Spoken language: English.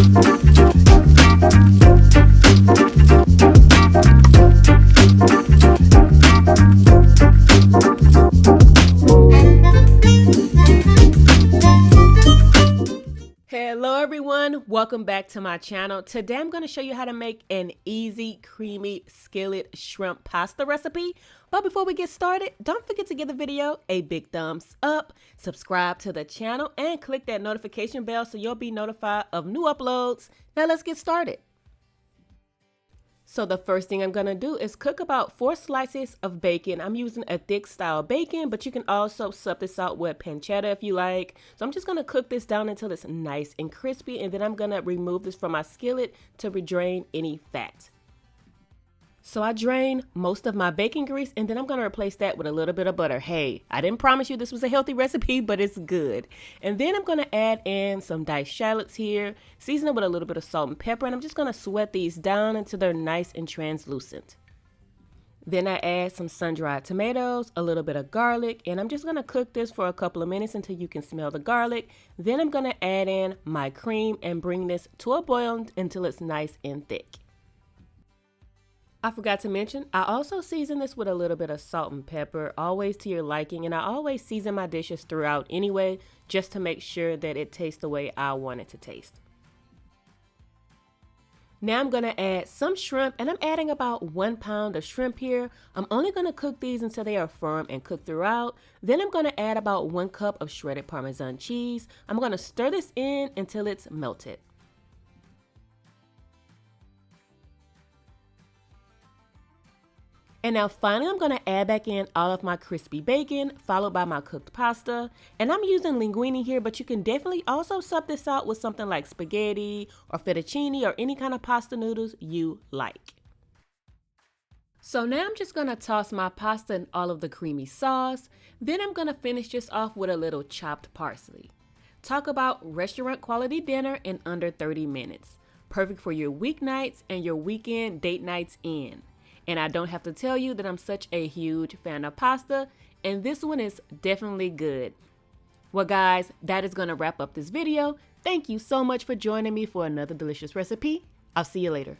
Hello everyone, welcome back to my channel. Today I'm going to show you how to make an easy, creamy skillet shrimp pasta recipe. But before we get started, don't forget to give the video a big thumbs up, subscribe to the channel, and click that notification bell so you'll be notified of new uploads. Now let's get started. So the first thing I'm going to do is cook about 4 slices of bacon. I'm using a thick style bacon, but you can also sub this out with pancetta if you like. So I'm just going to cook this down until it's nice and crispy, and then I'm going to remove this from my skillet to redrain any fat. So I drain most of my bacon grease, and then I'm going to replace that with a little bit of butter. Hey, I didn't promise you this was a healthy recipe, but it's good. And then I'm going to add in some diced shallots here, season it with a little bit of salt and pepper, and I'm just going to sweat these down until they're nice and translucent. Then I add some sun-dried tomatoes, a little bit of garlic, and I'm just going to cook this for a couple of minutes until you can smell the garlic. Then I'm going to add in my cream and bring this to a boil until it's nice and thick. I forgot to mention, I also season this with a little bit of salt and pepper, always to your liking, and I always season my dishes throughout anyway, just to make sure that it tastes the way I want it to taste. Now I'm going to add some shrimp, and I'm adding about 1 pound of shrimp here. I'm only going to cook these until they are firm and cooked throughout. Then I'm going to add about 1 cup of shredded Parmesan cheese. I'm going to stir this in until it's melted. And now finally, I'm going to add back in all of my crispy bacon, followed by my cooked pasta. And I'm using linguine here, but you can definitely also sub this out with something like spaghetti or fettuccine or any kind of pasta noodles you like. So now I'm just going to toss my pasta in all of the creamy sauce. Then I'm going to finish this off with a little chopped parsley. Talk about restaurant quality dinner in under 30 minutes. Perfect for your weeknights and your weekend date nights in. And I don't have to tell you that I'm such a huge fan of pasta, and this one is definitely good. Well guys, that is going to wrap up this video. Thank you so much for joining me for another delicious recipe. I'll see you later.